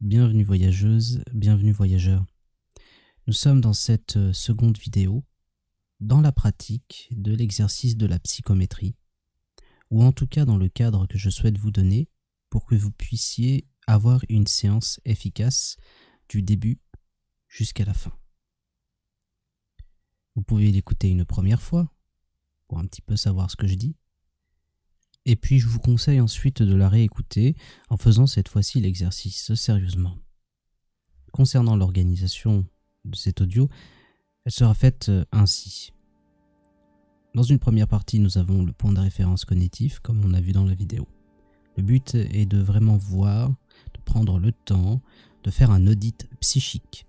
Bienvenue voyageuse, bienvenue voyageur. Nous sommes dans cette seconde vidéo dans la pratique de l'exercice de la psychométrie, ou en tout cas dans le cadre que je souhaite vous donner pour que vous puissiez avoir une séance efficace du début jusqu'à la fin. Vous pouvez l'écouter une première fois pour un petit peu savoir ce que je dis. Et puis je vous conseille ensuite de la réécouter en faisant cette fois-ci l'exercice sérieusement. Concernant l'organisation de cet audio, elle sera faite ainsi. Dans une première partie, nous avons le point de référence cognitif, comme on a vu dans la vidéo. Le but est de vraiment voir, de prendre le temps, de faire un audit psychique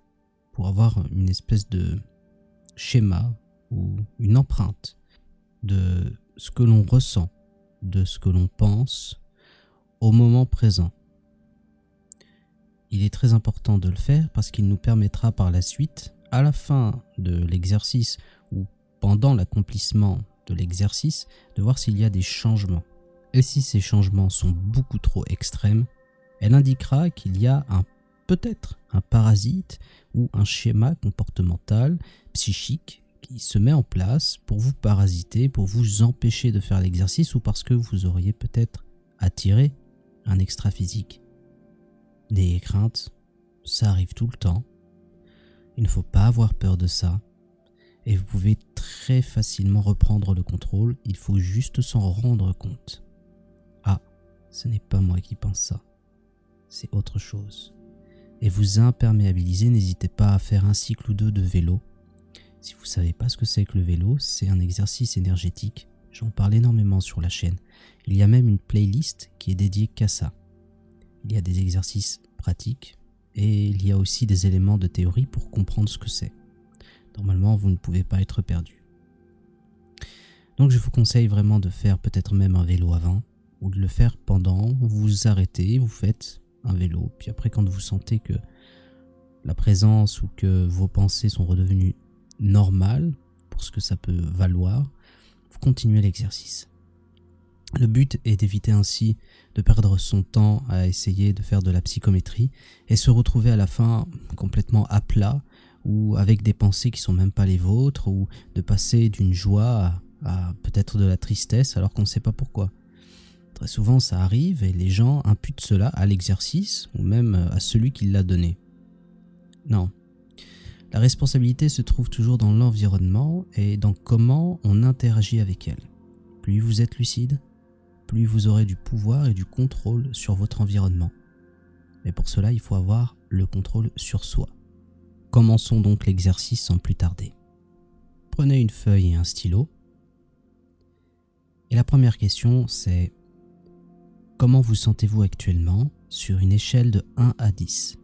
pour avoir une espèce de schéma ou une empreinte de ce que l'on ressent, de ce que l'on pense au moment présent. Il est très important de le faire parce qu'il nous permettra par la suite, à la fin de l'exercice ou pendant l'accomplissement de l'exercice, de voir s'il y a des changements. Et si ces changements sont beaucoup trop extrêmes, elle indiquera qu'il y a peut-être un parasite ou un schéma comportemental, psychique, qui se met en place pour vous parasiter, pour vous empêcher de faire l'exercice ou parce que vous auriez peut-être attiré un extra-physique. Des craintes, ça arrive tout le temps. Il ne faut pas avoir peur de ça. Et vous pouvez très facilement reprendre le contrôle. Il faut juste s'en rendre compte. Ah, ce n'est pas moi qui pense ça. C'est autre chose. Et vous imperméabiliser, n'hésitez pas à faire un cycle ou deux de vélo. Si vous ne savez pas ce que c'est que le vélo, c'est un exercice énergétique. J'en parle énormément sur la chaîne. Il y a même une playlist qui est dédiée qu'à ça. Il y a des exercices pratiques et il y a aussi des éléments de théorie pour comprendre ce que c'est. Normalement, vous ne pouvez pas être perdu. Donc je vous conseille vraiment de faire peut-être même un vélo avant ou de le faire pendant, vous vous arrêtez, vous faites un vélo. Puis après, quand vous sentez que la présence ou que vos pensées sont redevenues normales, pour ce que ça peut valoir, vous continuez l'exercice. Le but est d'éviter ainsi de perdre son temps à essayer de faire de la psychométrie et se retrouver à la fin complètement à plat ou avec des pensées qui sont même pas les vôtres ou de passer d'une joie à peut-être de la tristesse alors qu'on ne sait pas pourquoi. Très souvent ça arrive et les gens imputent cela à l'exercice ou même à celui qui l'a donné. Non. La responsabilité se trouve toujours dans l'environnement et dans comment on interagit avec elle. Plus vous êtes lucide, plus vous aurez du pouvoir et du contrôle sur votre environnement. Mais pour cela, il faut avoir le contrôle sur soi. Commençons donc l'exercice sans plus tarder. Prenez une feuille et un stylo. Et la première question, c'est: comment vous sentez-vous actuellement sur une échelle de 1 à 10 ?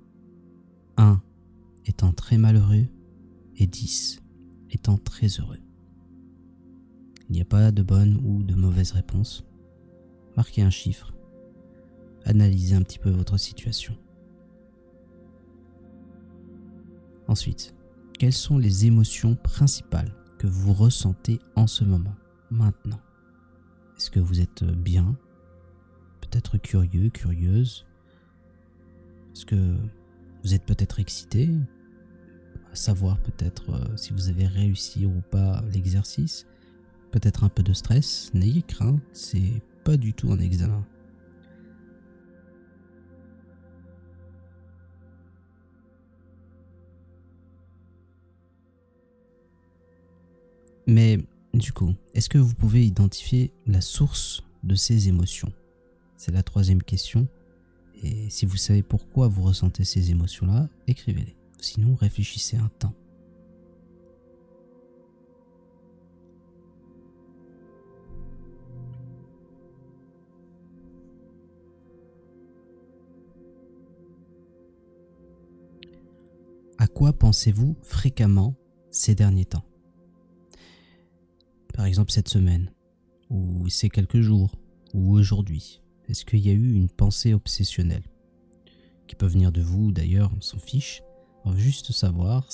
1 étant très malheureux et 10 étant très heureux. Il n'y a pas de bonne ou de mauvaise réponse. Marquez un chiffre. Analysez un petit peu votre situation. Ensuite, quelles sont les émotions principales que vous ressentez en ce moment, maintenant? Est-ce que vous êtes bien? Peut-être curieux, curieuse? Est-ce que vous êtes peut-être excité? À savoir peut-être si vous avez réussi ou pas l'exercice? Peut-être un peu de stress? N'ayez crainte, c'est pas du tout un examen. Mais du coup, est-ce que vous pouvez identifier la source de ces émotions? C'est la troisième question. Et si vous savez pourquoi vous ressentez ces émotions-là, écrivez-les. Sinon, réfléchissez un temps. À quoi pensez-vous fréquemment ces derniers temps? Par exemple cette semaine, ou ces quelques jours, ou aujourd'hui. Est-ce qu'il y a eu une pensée obsessionnelle? Qui peut venir de vous d'ailleurs, on s'en fiche. On veut juste savoir,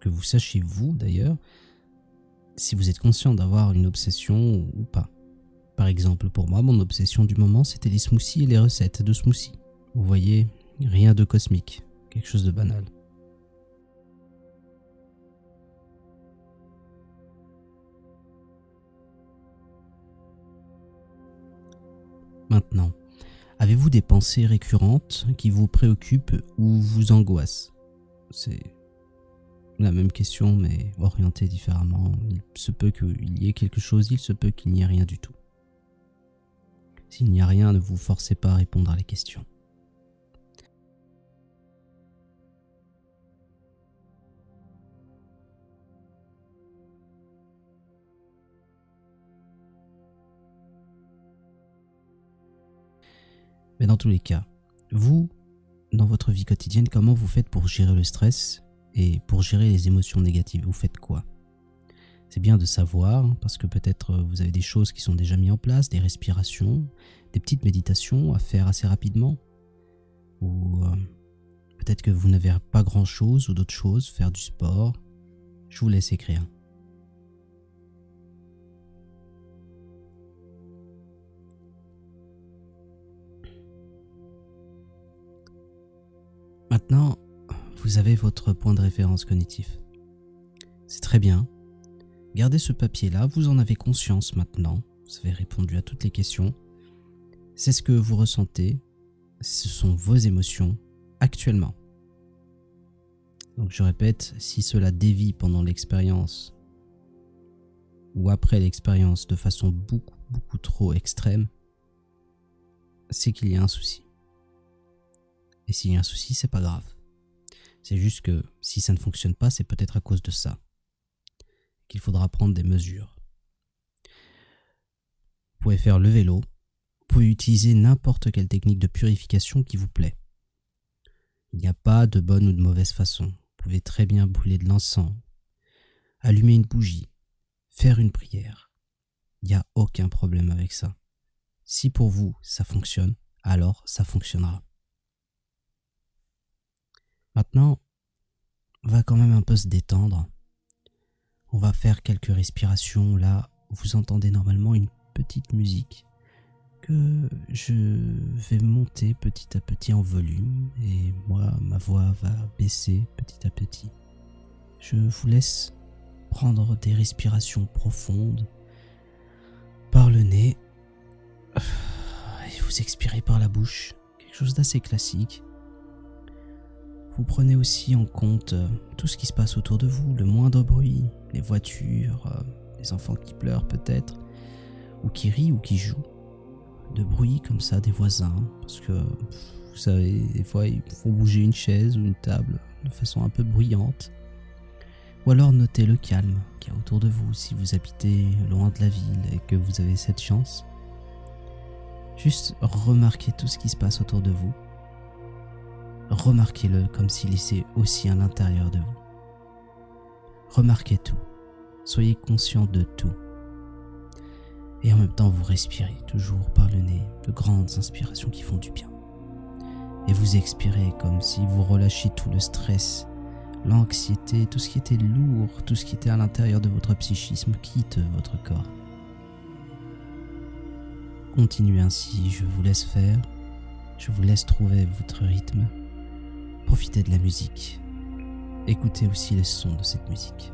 que vous sachiez vous d'ailleurs, si vous êtes conscient d'avoir une obsession ou pas. Par exemple, pour moi, mon obsession du moment, c'était les smoothies et les recettes de smoothies. Vous voyez, Rien de cosmique, quelque chose de banal. Maintenant, avez-vous des pensées récurrentes qui vous préoccupent ou vous angoissent? C'est la même question mais orientée différemment. Il se peut qu'il y ait quelque chose, il se peut qu'il n'y ait rien du tout. S'il n'y a rien, ne vous forcez pas à répondre à les questions. Mais dans tous les cas, vous, dans votre vie quotidienne, comment vous faites pour gérer le stress et pour gérer les émotions négatives? Vous faites quoi? C'est bien de savoir, parce que peut-être vous avez des choses qui sont déjà mises en place, des respirations, des petites méditations à faire assez rapidement. Ou peut-être que vous n'avez pas grand-chose ou d'autres choses, faire du sport. Je vous laisse écrire. Maintenant, vous avez votre point de référence cognitif. C'est très bien. Gardez ce papier-là, vous en avez conscience maintenant. Vous avez répondu à toutes les questions. C'est ce que vous ressentez. Ce sont vos émotions actuellement. Donc je répète, si cela dévie pendant l'expérience ou après l'expérience de façon beaucoup trop extrême, c'est qu'il y a un souci. Et s'il y a un souci, c'est pas grave. C'est juste que si ça ne fonctionne pas, c'est peut-être à cause de ça. Qu'il faudra prendre des mesures. Vous pouvez faire le vélo. Vous pouvez utiliser n'importe quelle technique de purification qui vous plaît. Il n'y a pas de bonne ou de mauvaise façon. Vous pouvez très bien brûler de l'encens, allumer une bougie, faire une prière. Il n'y a aucun problème avec ça. Si pour vous ça fonctionne, alors ça fonctionnera. Maintenant, on va quand même un peu se détendre. On va faire quelques respirations. Là, vous entendez normalement une petite musique que je vais monter petit à petit en volume et moi, ma voix va baisser petit à petit. Je vous laisse prendre des respirations profondes par le nez et vous expirez par la bouche. Quelque chose d'assez classique. Vous prenez aussi en compte tout ce qui se passe autour de vous, le moindre bruit, les voitures, les enfants qui pleurent peut-être, ou qui rient ou qui jouent. De bruit comme ça des voisins, parce que vous savez, des fois il faut bouger une chaise ou une table de façon un peu bruyante. Ou alors notez le calme qu'il y a autour de vous si vous habitez loin de la ville et que vous avez cette chance. Juste remarquez tout ce qui se passe autour de vous. Remarquez-le comme s'il était aussi à l'intérieur de vous. Remarquez tout. Soyez conscient de tout. Et en même temps, vous respirez toujours par le nez de grandes inspirations qui font du bien. Et vous expirez comme si vous relâchiez tout le stress, l'anxiété, tout ce qui était lourd, tout ce qui était à l'intérieur de votre psychisme quitte votre corps. Continuez ainsi, je vous laisse faire. Je vous laisse trouver votre rythme. Profitez de la musique. Écoutez aussi les sons de cette musique.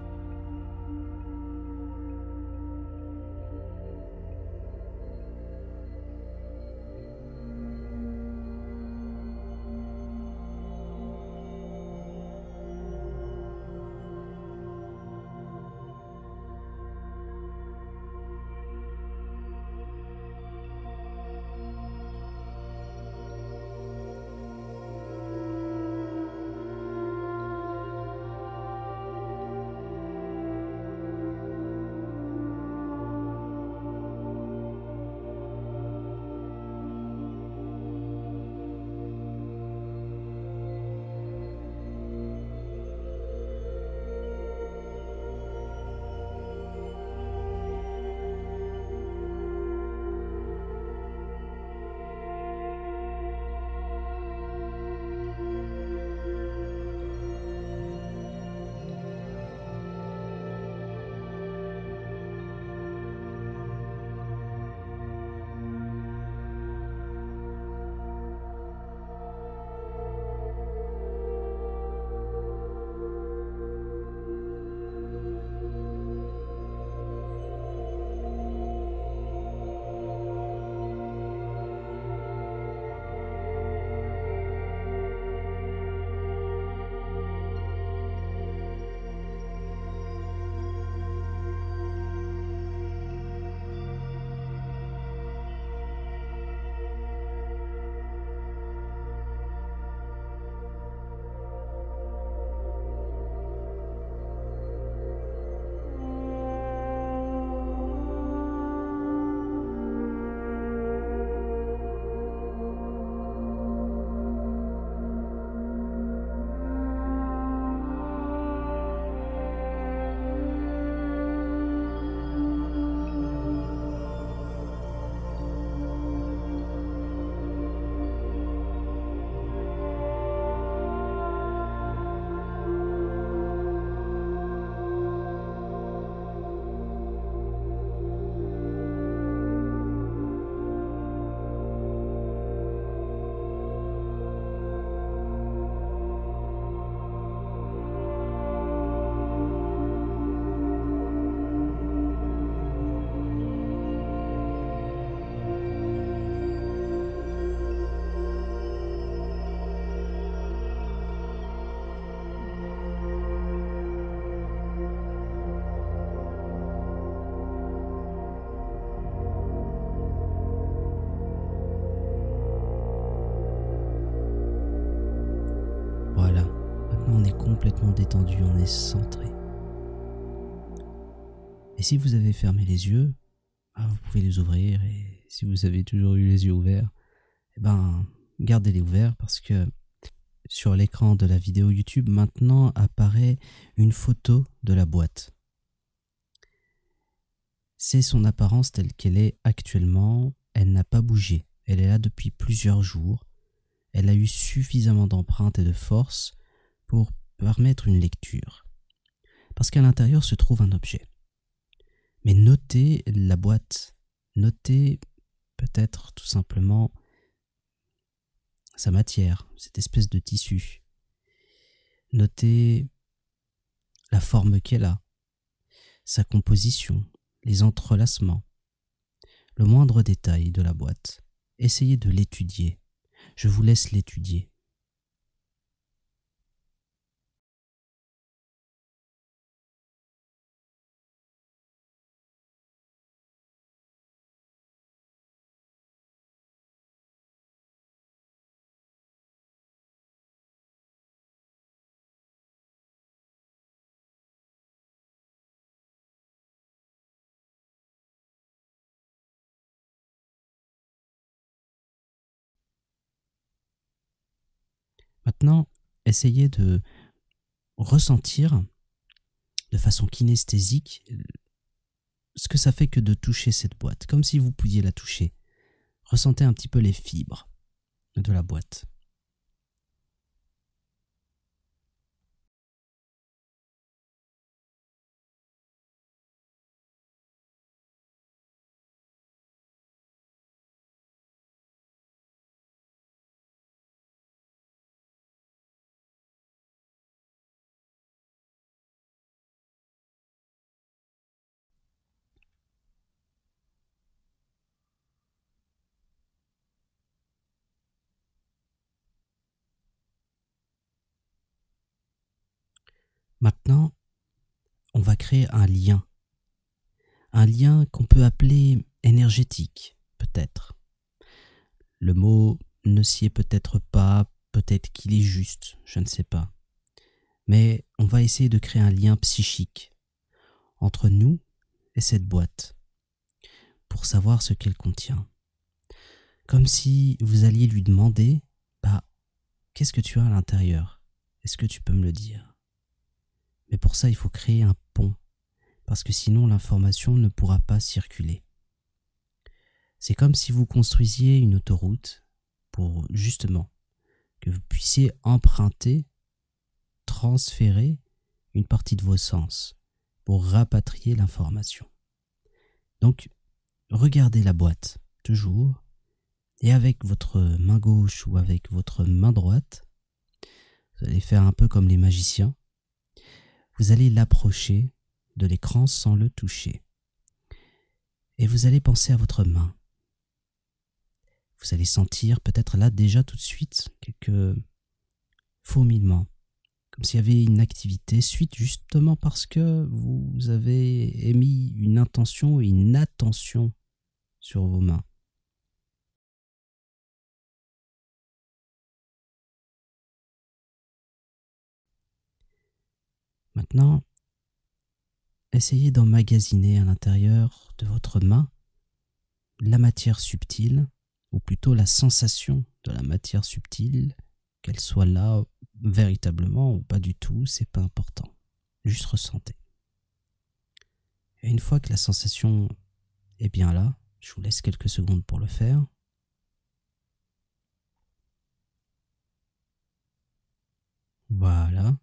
Voilà. Maintenant, on est complètement détendu, on est centré. Et si vous avez fermé les yeux, vous pouvez les ouvrir. Et si vous avez toujours eu les yeux ouverts, gardez-les ouverts parce que sur l'écran de la vidéo YouTube, maintenant apparaît une photo de la boîte. C'est son apparence telle qu'elle est actuellement. Elle n'a pas bougé. Elle est là depuis plusieurs jours. Elle a eu suffisamment d'empreintes et de force pour permettre une lecture. Parce qu'à l'intérieur se trouve un objet. Mais notez la boîte. Notez peut-être tout simplement sa matière, cette espèce de tissu. Notez la forme qu'elle a, sa composition, les entrelacements, le moindre détail de la boîte. Essayez de l'étudier. Je vous laisse l'étudier. Maintenant, essayez de ressentir de façon kinesthésique ce que ça fait que de toucher cette boîte, comme si vous pouviez la toucher. Ressentez un petit peu les fibres de la boîte. Maintenant, on va créer un lien qu'on peut appeler énergétique, peut-être. Le mot ne s'y est peut-être pas, peut-être qu'il est juste, je ne sais pas. Mais on va essayer de créer un lien psychique entre nous et cette boîte, pour savoir ce qu'elle contient. Comme si vous alliez lui demander, qu'est-ce que tu as à l'intérieur? Est-ce que tu peux me le dire? Mais pour ça, il faut créer un pont, parce que sinon l'information ne pourra pas circuler. C'est comme si vous construisiez une autoroute pour justement que vous puissiez emprunter, transférer une partie de vos sens pour rapatrier l'information. Donc, regardez la boîte, toujours, et avec votre main gauche ou avec votre main droite, vous allez faire un peu comme les magiciens, vous allez l'approcher de l'écran sans le toucher. Et vous allez penser à votre main. Vous allez sentir peut-être là déjà tout de suite quelques fourmillements, comme s'il y avait une activité suite justement parce que vous avez émis une intention et une attention sur vos mains. Maintenant, essayez d'emmagasiner à l'intérieur de votre main la matière subtile, ou plutôt la sensation de la matière subtile, qu'elle soit là véritablement ou pas du tout, c'est pas important. Juste ressentez. Et une fois que la sensation est bien là, je vous laisse quelques secondes pour le faire. Voilà.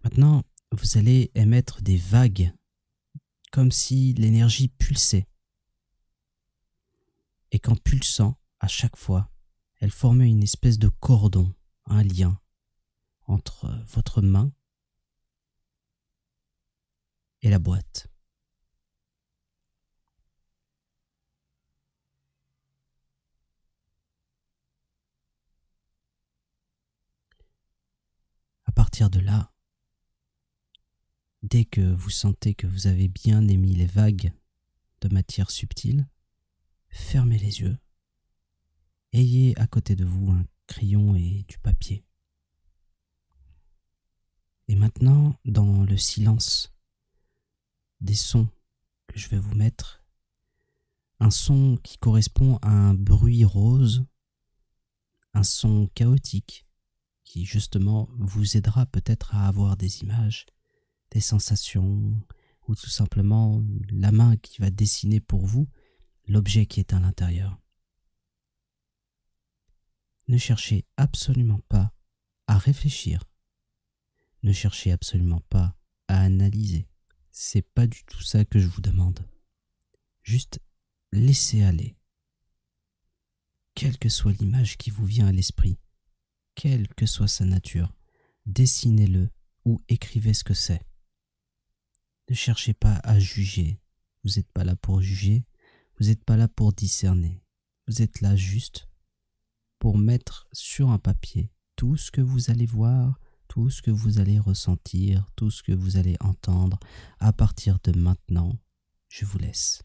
Maintenant, vous allez émettre des vagues, comme si l'énergie pulsait. Et qu'en pulsant, à chaque fois, elle formait une espèce de cordon, un lien entre votre main et la boîte. À partir de là, dès que vous sentez que vous avez bien émis les vagues de matière subtile, fermez les yeux. Ayez à côté de vous un crayon et du papier. maintenant, dans le silence des sons que je vais vous mettre, un son qui correspond à un bruit rose, un son chaotique qui justement vous aidera peut-être à avoir des images, des sensations ou tout simplement la main qui va dessiner pour vous l'objet qui est à l'intérieur. Ne cherchez absolument pas à réfléchir, ne cherchez absolument pas à analyser. C'est pas du tout ça que je vous demande. Juste laissez aller. Quelle que soit l'image qui vous vient à l'esprit, quelle que soit sa nature, dessinez-le ou écrivez ce que c'est. Ne cherchez pas à juger. Vous n'êtes pas là pour juger, vous n'êtes pas là pour discerner. Vous êtes là juste pour mettre sur un papier tout ce que vous allez voir, tout ce que vous allez ressentir, tout ce que vous allez entendre. À partir de maintenant, je vous laisse.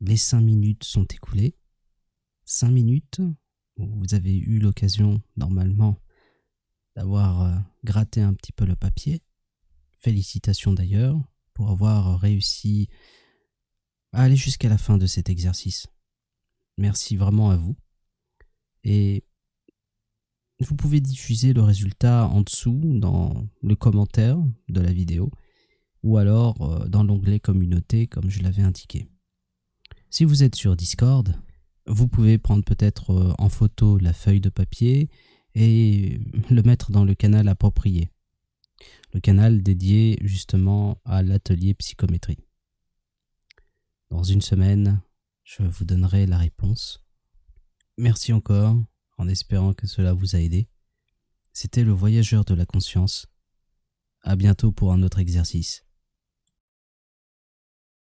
Les 5 minutes sont écoulées. 5 minutes où vous avez eu l'occasion, normalement, d'avoir gratté un petit peu le papier. Félicitations d'ailleurs pour avoir réussi à aller jusqu'à la fin de cet exercice. Merci vraiment à vous. Et vous pouvez diffuser le résultat en dessous dans le commentaire de la vidéo ou alors dans l'onglet communauté comme je l'avais indiqué. Si vous êtes sur Discord, vous pouvez prendre peut-être en photo la feuille de papier et le mettre dans le canal approprié. Le canal dédié justement à l'atelier psychométrie. Dans une semaine, je vous donnerai la réponse. Merci encore, en espérant que cela vous a aidé. C'était le voyageur de la conscience. À bientôt pour un autre exercice.